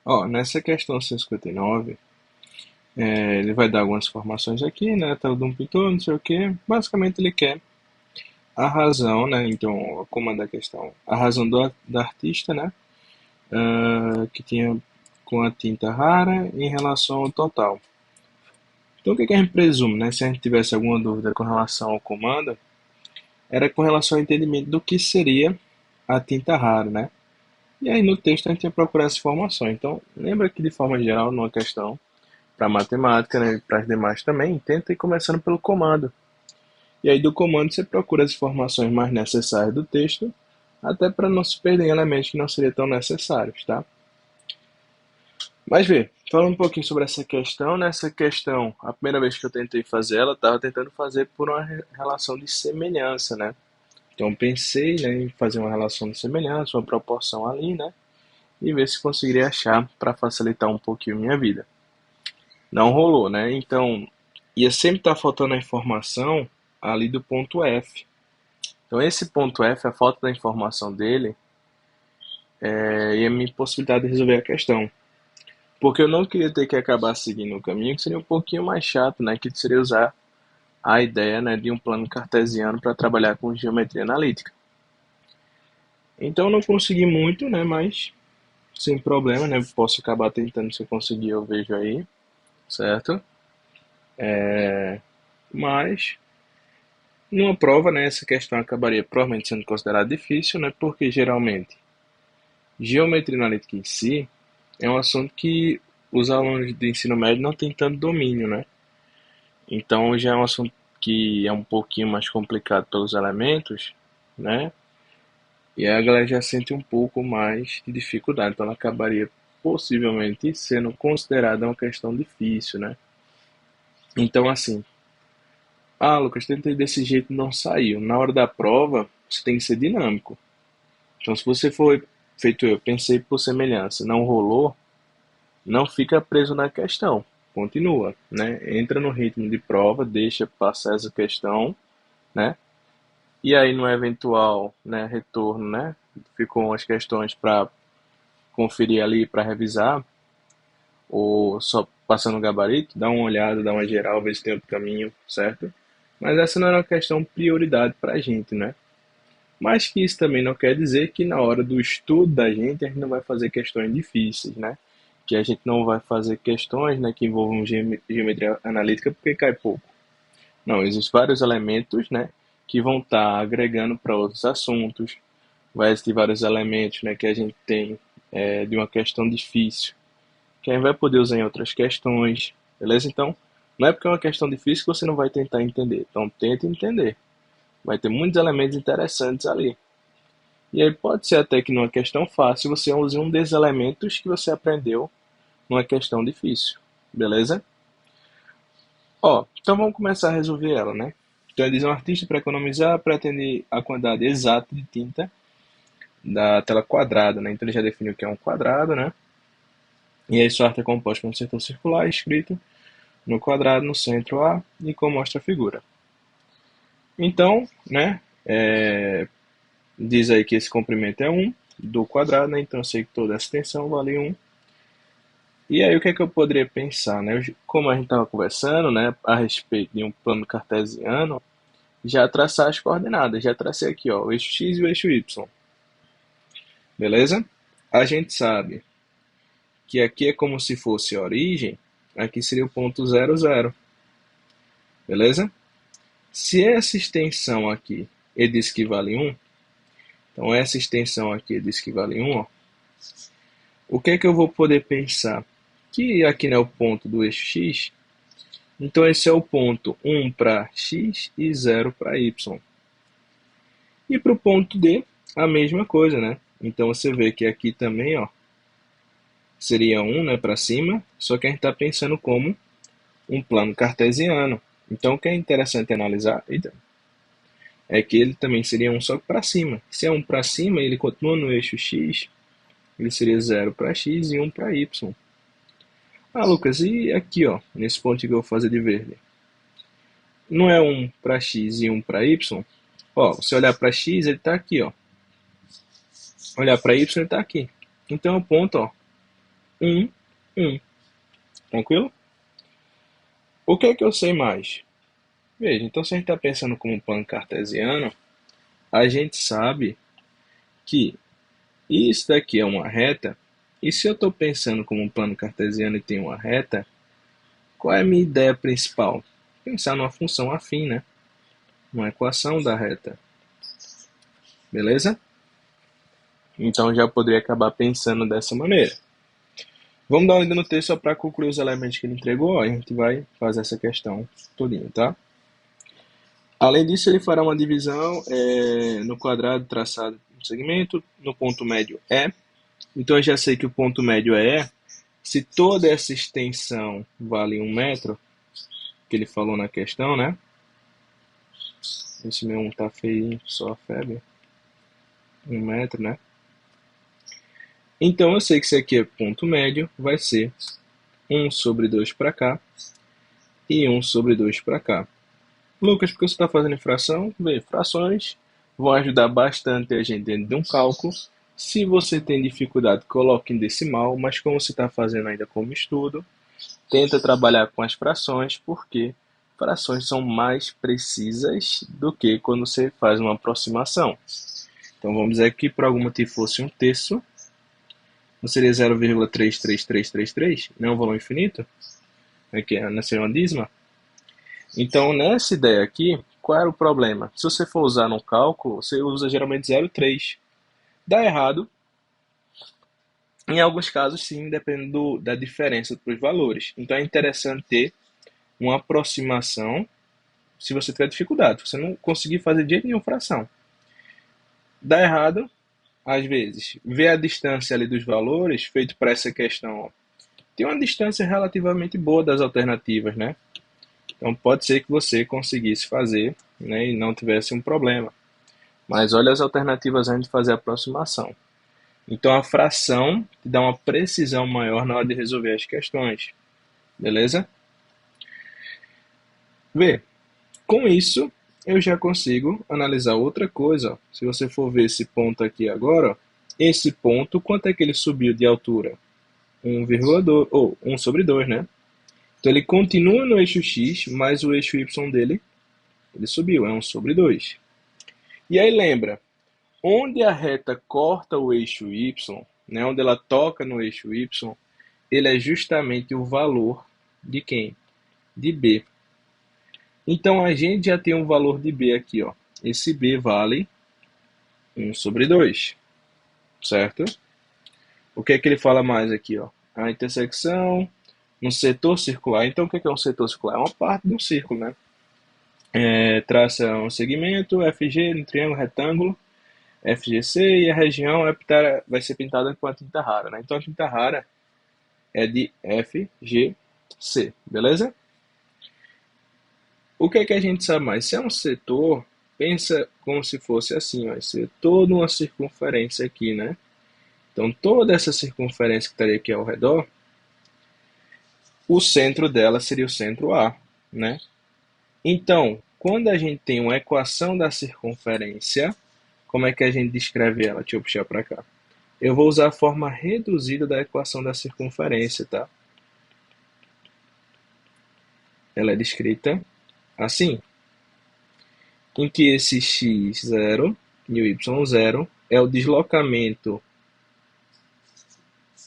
Ó, nessa questão 159, ele vai dar algumas informações aqui, né? Tela de um pintor, não sei o quê. Basicamente ele quer a razão, né? Então, como é da questão? A razão da artista, né? Que tinha com a tinta rara em relação ao total. Então, o que que a gente presume, né? Se a gente tivesse alguma dúvida com relação ao comando, era com relação ao entendimento do que seria a tinta rara, né? E aí no texto a gente ia procurar essa informação. Então, lembra que de forma geral, numa questão para matemática, né, e para as demais também, tenta ir começando pelo comando. E aí do comando você procura as informações mais necessárias do texto, até para não se perder em elementos que não seriam tão necessários, tá? Mas vê, falando um pouquinho sobre essa questão, nessa questão, a primeira vez que eu tentei fazer ela, estava tentando fazer por uma relação de semelhança, né? Então pensei, né, em fazer uma relação de semelhança, uma proporção ali, né? E ver se conseguiria achar para facilitar um pouquinho minha vida. Não rolou, né? Então, ia sempre estar faltando a informação ali do ponto F. Então, esse ponto F, a falta da informação dele, ia me possibilitar de resolver a questão. Porque eu não queria ter que acabar seguindo o caminho que seria um pouquinho mais chato, né? Que seria usar a ideia, né, de um plano cartesiano para trabalhar com geometria analítica. Então, eu não consegui muito, né? Mas sem problema, né? Posso acabar tentando, se eu conseguir, eu vejo aí, certo? Mas numa prova, né, essa questão acabaria provavelmente sendo considerada difícil, né, porque geralmente geometria analítica em si é um assunto que os alunos do ensino médio não têm tanto domínio, né? Então já é um assunto que é um pouquinho mais complicado pelos elementos, né? E aí a galera já sente um pouco mais de dificuldade, então ela acabaria possivelmente sendo considerada uma questão difícil, né? Então assim, Lucas, tentei desse jeito e não saiu. Na hora da prova, você tem que ser dinâmico. Então, se você for feito eu, pensei por semelhança, não rolou, não fica preso na questão. Continua, né? Entra no ritmo de prova, deixa passar essa questão, né? E aí no eventual, né, retorno, né? Ficam as questões para conferir ali, para revisar, ou só passando o gabarito, dá uma olhada, dá uma geral, ver se tem outro caminho, certo? Mas essa não era uma questão prioridade para a gente, né? Mas que isso também não quer dizer que na hora do estudo da gente a gente não vai fazer questões difíceis, né? Que a gente não vai fazer questões, né, que envolvam geometria analítica porque cai pouco. Não, existem vários elementos, né, que vão estar agregando para outros assuntos. Vai existir vários elementos, né, que a gente tem de uma questão difícil, que a gente vai poder usar em outras questões, beleza? Então, não é porque é uma questão difícil que você não vai tentar entender. Então, tente entender. Vai ter muitos elementos interessantes ali. E aí pode ser até que numa questão fácil você use um desses elementos que você aprendeu numa questão difícil, beleza? Ó, então vamos começar a resolver ela, né? Então ele diz: um artista para economizar pretende a quantidade exata de tinta da tela quadrada, né? Então ele já definiu que é um quadrado, né? E aí sua arte é composta por um setor circular escrito no quadrado no centro A e como mostra a figura. Então, né? Diz aí que esse comprimento é um do quadrado, né? Então eu sei que toda essa extensão vale um. E aí o que é que eu poderia pensar, né? Como a gente estava conversando, né, a respeito de um plano cartesiano, já traçar as coordenadas. Já tracei aqui, ó, o eixo x e o eixo y, beleza? A gente sabe que aqui é como se fosse a origem, aqui seria o ponto 0, 0, beleza? Se essa extensão aqui ele diz que vale um, então essa extensão aqui ele diz que vale um, ó, o que é que eu vou poder pensar? Que aqui não é o ponto do eixo x, então esse é o ponto 1 para x e 0 para y. E para o ponto D, a mesma coisa, né? Então você vê que aqui também, ó, seria 1, né, para cima, só que a gente está pensando como um plano cartesiano. Então o que é interessante analisar é que ele também seria um só para cima. Se é um para cima, ele continua no eixo x, ele seria 0 para x e 1 para y. Lucas, e aqui, ó, nesse ponto que eu vou fazer de verde? Não é um para x e um para y? Ó, se olhar para x, ele está aqui, ó. Olhar para y, ele está aqui. Então é o ponto, ó, 1, 1. Tranquilo? O que é que eu sei mais? Veja, então se a gente está pensando como um plano cartesiano, a gente sabe que isso daqui é uma reta, e se eu estou pensando como um plano cartesiano e tem uma reta, qual é a minha ideia principal? Pensar numa função afim, né? Uma equação da reta. Beleza? Então já poderia acabar pensando dessa maneira. Vamos dar uma olhada no texto só para concluir os elementos que ele entregou. Ó, a gente vai fazer essa questão todinha, tá? Além disso, ele fará uma divisão no quadrado traçado no segmento, no ponto médio E. Então eu já sei que o ponto médio é E. Se toda essa extensão vale 1 metro, que ele falou na questão, né? Esse meu 1 tá feio, só a febre. 1 metro, né? Então eu sei que isso aqui é ponto médio, vai ser 1 sobre 2 para cá e 1 sobre 2 para cá. Lucas, por que você está fazendo fração? Bem, frações vão ajudar bastante a gente dentro de um cálculo. Se você tem dificuldade, coloque em decimal, mas como você está fazendo ainda como estudo, tenta trabalhar com as frações, porque frações são mais precisas do que quando você faz uma aproximação. Então vamos dizer que por algum motivo fosse um terço, não seria 0,33333, não é um valor infinito? Aqui não seria uma dízima? Então, nessa ideia aqui, qual era o problema? Se você for usar no cálculo, você usa geralmente 0,3. Dá errado. Em alguns casos, sim, dependendo da diferença dos valores. Então, é interessante ter uma aproximação se você tiver dificuldade. Se você não conseguir fazer de jeito nenhum fração. Dá errado, às vezes. Ver a distância ali dos valores, feito para essa questão, ó, tem uma distância relativamente boa das alternativas, né? Então, pode ser que você conseguisse fazer, né, e não tivesse um problema. Mas olha as alternativas antes de fazer a aproximação. Então a fração te dá uma precisão maior na hora de resolver as questões. Beleza? Vê, com isso eu já consigo analisar outra coisa. Ó. Se você for ver esse ponto aqui agora, ó, esse ponto, quanto é que ele subiu de altura? 1,2, ou 1 sobre 2, né? Então ele continua no eixo x, mas o eixo y dele, ele subiu, é 1 sobre 2. E aí lembra, onde a reta corta o eixo y, né, onde ela toca no eixo y, ele é justamente o valor de quem? De b. Então a gente já tem um valor de b aqui, ó. Esse b vale 1 sobre 2, certo? O que é que ele fala mais aqui, ó? A intersecção no setor circular. Então o que é um setor circular? É uma parte de um círculo, né? Traça um segmento FG, um triângulo retângulo, FGC, e a região vai ser pintada com a tinta rara, né? Então a tinta rara é de FGC, beleza? O que é que a gente sabe mais? Se é um setor, pensa como se fosse assim, ó, esse é toda uma circunferência aqui, né? Então toda essa circunferência que estaria aqui ao redor, o centro dela seria o centro A, né? Então, quando a gente tem uma equação da circunferência, como é que a gente descreve ela? Deixa eu puxar para cá. Eu vou usar a forma reduzida da equação da circunferência, tá? Ela é descrita assim, em que esse x0 e o y0 é o deslocamento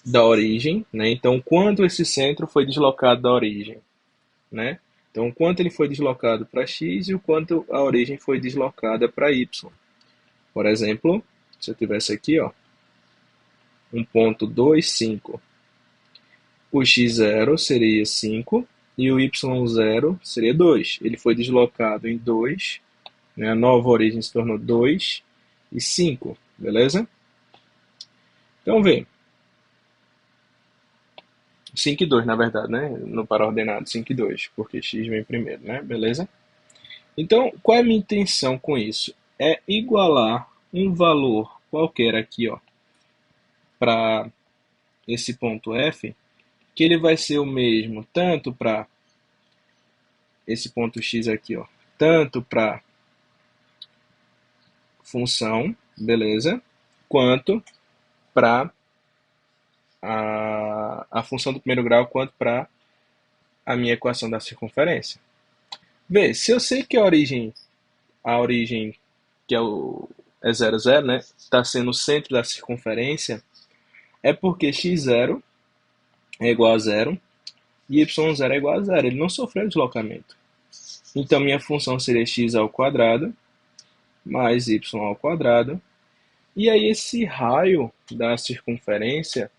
da origem, né? Então, quanto esse centro foi deslocado da origem, né? Então, quanto ele foi deslocado para x e o quanto a origem foi deslocada para y. Por exemplo, se eu tivesse aqui, ó, um ponto 2, 5, o x0 seria 5 e o y0 seria 2. Ele foi deslocado em 2, né? A nova origem se tornou 2 e 5, beleza? Então, vê. 5 e 2, na verdade, né? No para-ordenado 5 e 2, porque x vem primeiro, né? Beleza? Então, qual é a minha intenção com isso? É igualar um valor qualquer aqui, ó, para esse ponto f, que ele vai ser o mesmo tanto para esse ponto x aqui, ó, tanto para função, beleza? Quanto para a função do primeiro grau quanto para a minha equação da circunferência. Vê, se eu sei que a origem que é 0, 0, né, está sendo o centro da circunferência, é porque x0 é igual a zero e y0 é igual a zero. Ele não sofreu deslocamento. Então, minha função seria x ao quadrado mais y ao quadrado. E aí, esse raio da circunferência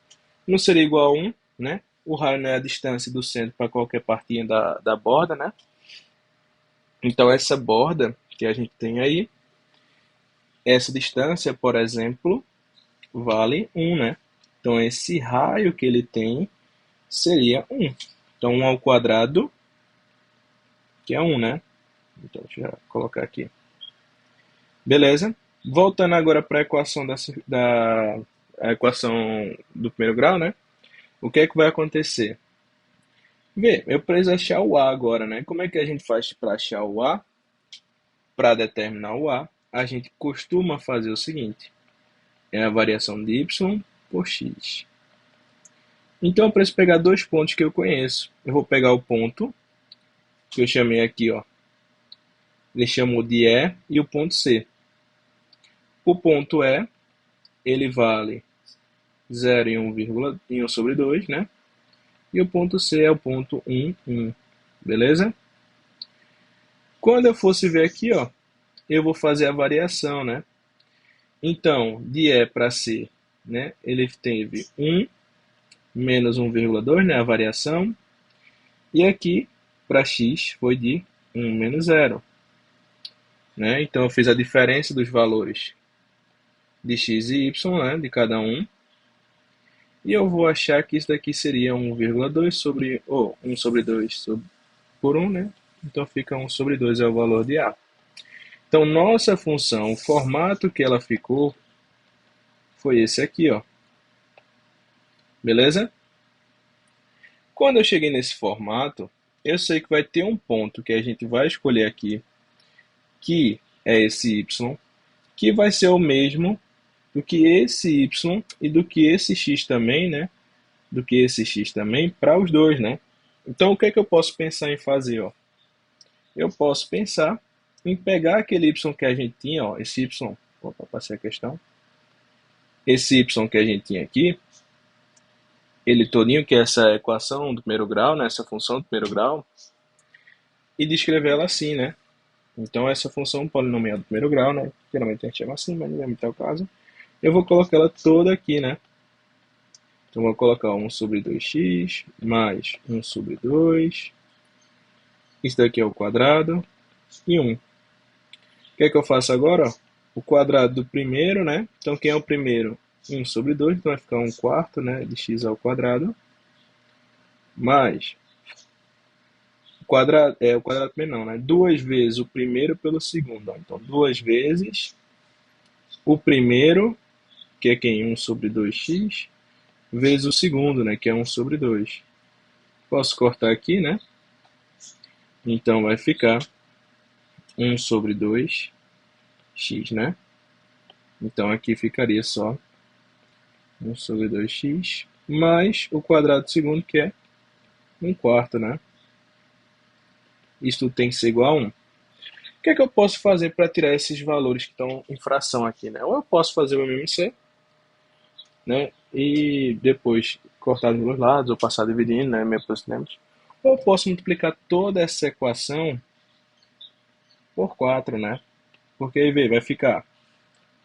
não seria igual a 1, né? O raio não é a distância do centro para qualquer partinha da borda, né? Então, essa borda que a gente tem aí, essa distância, por exemplo, vale 1, né? Então, esse raio que ele tem seria 1. Então, 1 ao quadrado, que é 1, né? Então, deixa eu colocar aqui. Beleza? Voltando agora para a equação a equação do primeiro grau, né? O que é que vai acontecer? Vê, eu preciso achar o A agora, né? Como é que a gente faz para achar o A? Para determinar o A, a gente costuma fazer o seguinte. É a variação de y por x. Então, eu preciso pegar dois pontos que eu conheço. Eu vou pegar o ponto, que eu chamei aqui, ó. Ele chamou de E, e o ponto C. O ponto E, ele vale 0 e 1 sobre 2, né? E o ponto C é o ponto 1, 1. Beleza? Quando eu fosse ver aqui, ó, eu vou fazer a variação, né? Então, de E para C, né? Ele teve 1 menos 1,2, né? A variação. E aqui, para X, foi de 1 menos 0. Né? Então, eu fiz a diferença dos valores de x e y, né? De cada um. E eu vou achar que isso daqui seria 1,2 sobre... 1 sobre 2 por 1, né? Então, fica 1 sobre 2 é o valor de A. Então, nossa função, o formato que ela ficou foi esse aqui, ó. Beleza? Quando eu cheguei nesse formato, eu sei que vai ter um ponto que a gente vai escolher aqui, que é esse y, que vai ser o mesmo do que esse y e do que esse x também, né? Do que esse x também para os dois, né? Então, o que é que eu posso pensar em fazer, ó? Eu posso pensar em pegar aquele y que a gente tinha, ó, esse y, opa, passei a questão, esse y que a gente tinha aqui, ele todinho, que é essa equação do primeiro grau, né, essa função do primeiro grau, e descrever ela assim, né? Então, essa função polinomial do primeiro grau, né, geralmente a gente chama assim, mas não é muito o caso, eu vou colocar ela toda aqui, né? Então, vou colocar 1 sobre 2x mais 1 sobre 2, isso daqui é o quadrado, e 1. O que é que eu faço agora? O quadrado do primeiro, né? Então, quem é o primeiro? 1 sobre 2, então vai ficar 1 quarto, né? De x ao quadrado. Mais o quadrado primeiro não, né? 2 vezes o primeiro pelo segundo. Ó. Então, 2 vezes o primeiro, que é quem? 1 sobre 2x, vezes o segundo, né? Que é 1 sobre 2. Posso cortar aqui, né? Então, vai ficar 1 sobre 2x, né? Então, aqui ficaria só 1 sobre 2x, mais o quadrado do segundo, que é 1 quarto, né? Isso tem que ser igual a 1. O que é que eu posso fazer para tirar esses valores que estão em fração aqui, né? Ou eu posso fazer o MMC, né? E depois cortar dos dois lados, ou passar dividindo, né? Ou eu posso multiplicar toda essa equação por 4, né? Porque aí vai ficar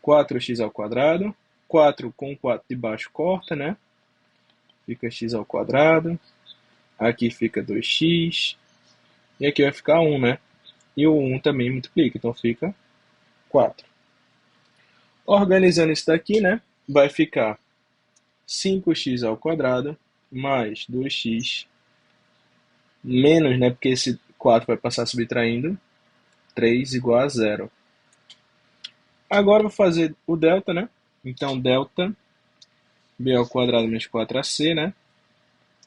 4x ao quadrado, 4 com 4 de baixo corta, né? Fica x ao quadrado, aqui fica 2x, e aqui vai ficar 1, né? E o 1 também multiplica, então fica 4. Organizando isso daqui, né? Vai ficar 5x ao quadrado mais 2x menos, né? Porque esse 4 vai passar subtraindo, 3 igual a 0. Agora eu vou fazer o delta, né? Então, delta b ao quadrado menos 4ac, né?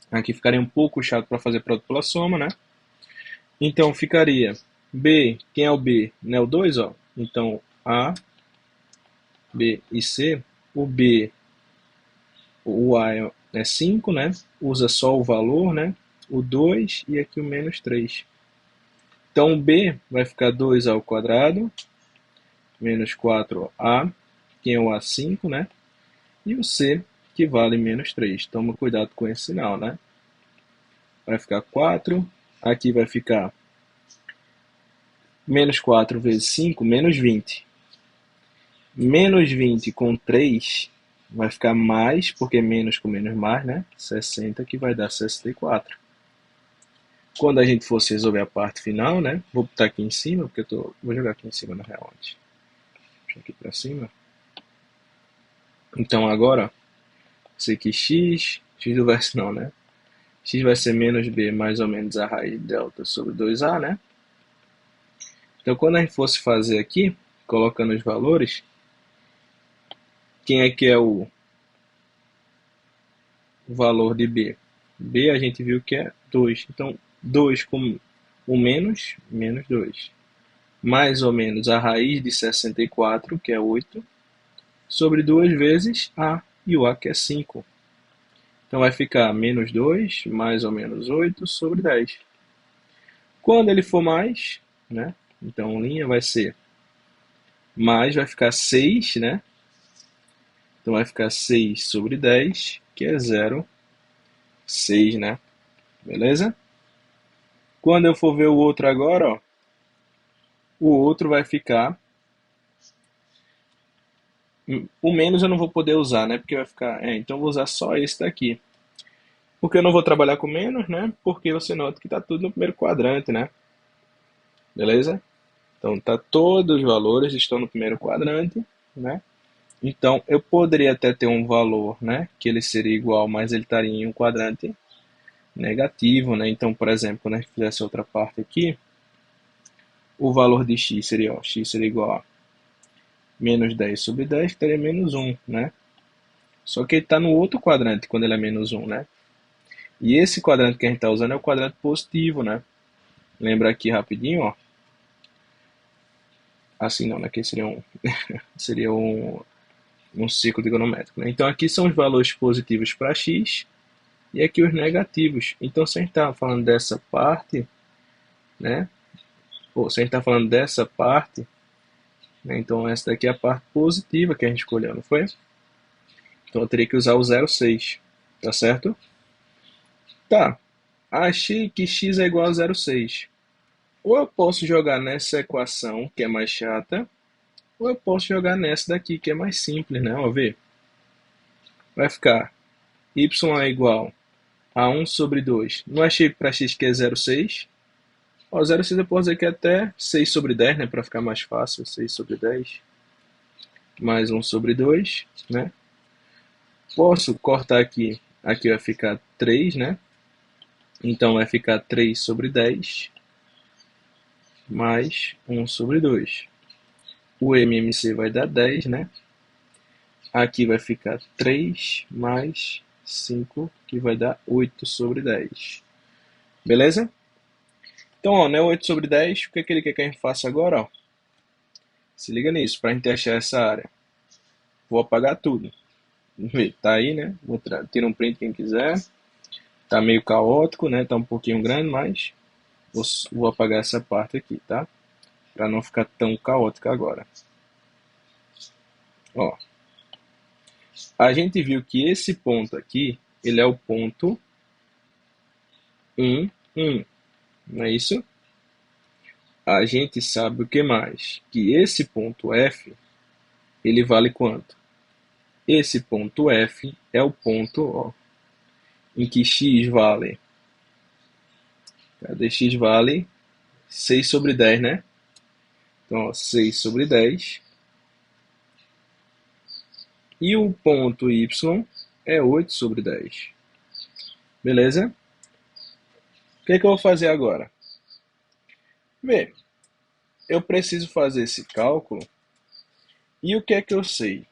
Aqui ficaria um pouco chato para fazer produto pela soma, né? Então, ficaria b, quem é o b? Né? O 2, ó. Então, a, b e c. O b, o a é 5, né? Usa só o valor, né? O 2 e aqui o menos 3. Então, o b vai ficar 2 ao quadrado, menos 4a, que é o a5, né? E o c, que vale menos 3. Toma cuidado com esse sinal, né? Vai ficar 4, aqui vai ficar menos 4 vezes 5, menos 20. Menos 20 com 3 vai ficar mais, porque menos com menos mais, né? 60, que vai dar 64. Quando a gente fosse resolver a parte final, né? Vou botar aqui em cima, porque vou jogar aqui em cima na real antes. Deixa aqui para cima. Então agora, sei que x do verso não, né? X vai ser menos b mais ou menos a raiz de delta sobre 2a, né? Então quando a gente fosse fazer aqui, colocando os valores, quem é que é o valor de b? B a gente viu que é 2. Então 2 com o menos 2. Mais ou menos a raiz de 64, que é 8, sobre 2 vezes a, e o a que é 5. Então vai ficar menos 2, mais ou menos 8, sobre 10. Quando ele for mais, né? Então linha vai ser mais, vai ficar 6, né? Então vai ficar 6 sobre 10, que é 0,6, né? Beleza? Quando eu for ver o outro agora, ó, o outro vai ficar... O menos eu não vou poder usar, né? Porque vai ficar... então eu vou usar só esse daqui. Porque eu não vou trabalhar com menos, né? Porque você nota que está tudo no primeiro quadrante, né? Beleza? Então, todos os valores estão no primeiro quadrante, né? Então, eu poderia até ter um valor, né? Que ele seria igual, mas ele estaria em um quadrante negativo, né? Então, por exemplo, quando a gente fizesse outra parte aqui, o valor de x seria, ó, x seria igual a menos 10 sobre 10, que teria menos 1, né? Só que ele está no outro quadrante quando ele é menos 1, né? E esse quadrante que a gente está usando é o quadrante positivo, né? Lembra aqui rapidinho, ó. Assim não, né? Aqui seria um ciclo trigonométrico, né? Então aqui são os valores positivos para x e aqui os negativos. Então se a gente está falando dessa parte, né? Ou se a gente está falando dessa parte, né? Então essa daqui é a parte positiva que a gente escolheu, não foi? Então eu teria que usar o 0,6, tá certo? Tá, achei que x é igual a 0,6. Ou eu posso jogar nessa equação, que é mais chata, ou eu posso jogar nessa daqui, que é mais simples, né? Ó, vê. Vai ficar y é igual a 1 sobre 2. Não achei para x que é 0,6. Ó, 0,6 eu posso dizer que é até 6 sobre 10, né? Para ficar mais fácil, 6 sobre 10. Mais 1 sobre 2, né? Posso cortar aqui. Aqui vai ficar 3, né? Então vai ficar 3 sobre 10 mais 1 sobre 2. O MMC vai dar 10, né? Aqui vai ficar 3 mais 5, que vai dar 8 sobre 10. Beleza? Então, ó, não é 8 sobre 10. O que é que ele quer que a gente faça agora? Ó? Se liga nisso, para a gente achar essa área. Vou apagar tudo. Tá aí, né? Tira um print quem quiser. Tá meio caótico, né? Tá um pouquinho grande, mas vou apagar essa parte aqui, tá? Para não ficar tão caótica agora. Ó, a gente viu que esse ponto aqui, ele é o ponto 1, 1. Não é isso? A gente sabe o que mais? Que esse ponto F, ele vale quanto? Esse ponto F é o ponto, ó, em que x vale. Cadê x vale? 6 sobre 10, né? Então, ó, 6 sobre 10. E o ponto y é 8 sobre 10. Beleza? O que é que eu vou fazer agora? Bem, eu preciso fazer esse cálculo. E o que é que eu sei?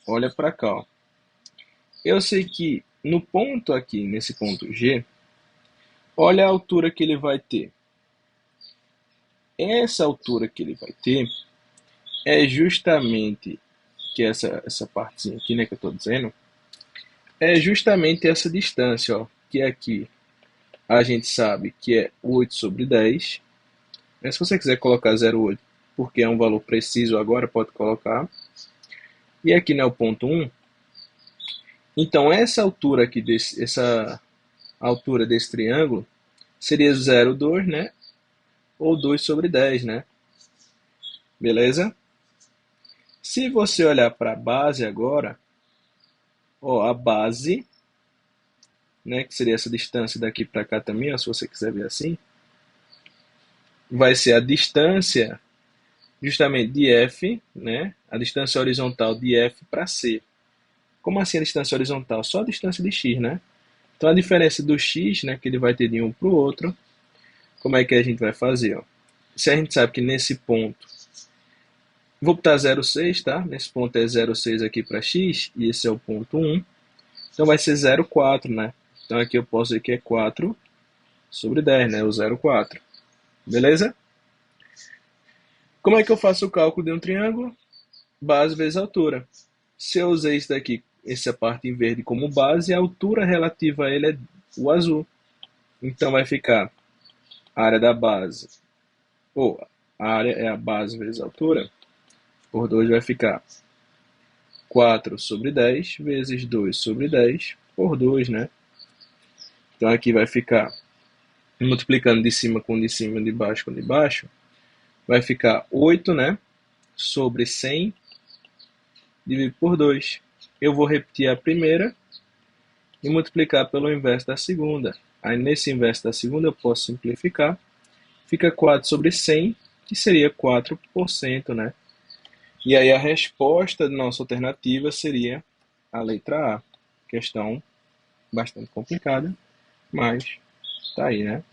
Olha para cá, ó. Eu sei que no ponto aqui, nesse ponto G, olha a altura que ele vai ter. Essa altura que ele vai ter é justamente que essa partezinha aqui, né, que eu estou dizendo, É justamente essa distância, ó, que aqui a gente sabe que é 8 sobre 10. Se você quiser colocar 0,8, porque é um valor preciso agora, pode colocar. E aqui, né, o ponto 1. Então, essa altura aqui, essa altura desse triângulo, seria 0,2, né? Ou 2 sobre 10, né? Beleza? Se você olhar para a base agora, ó, a base, né, que seria essa distância daqui para cá também, ó, se você quiser ver assim, vai ser a distância justamente de F, né, a distância horizontal de F para C. Como assim a distância horizontal? Só a distância de x, né? Então a diferença do x, né, que ele vai ter de um para o outro, como é que a gente vai fazer? Ó? Se a gente sabe que nesse ponto, vou botar 0,6, tá? Nesse ponto é 0,6 aqui para x, e esse é o ponto 1. Então vai ser 0,4, né? Então aqui eu posso dizer que é 4 sobre 10, né? O 0,4. Beleza? Como é que eu faço o cálculo de um triângulo? Base vezes altura. Se eu usei isso daqui, essa parte em verde como base, a altura relativa a ele é o azul. Então vai ficar a área da base, ou a área é a base vezes a altura, por 2 vai ficar 4 sobre 10 vezes 2 sobre 10 por 2, né? Então aqui vai ficar, multiplicando de cima com de cima, de baixo com de baixo, vai ficar 8, né? Sobre 100 dividido por 2. Eu vou repetir a primeira e multiplicar pelo inverso da segunda. Aí nesse inverso da segunda eu posso simplificar. Fica 4 sobre 100, que seria 4%, né? E aí a resposta da nossa alternativa seria a letra A. Questão bastante complicada, mas tá aí, né?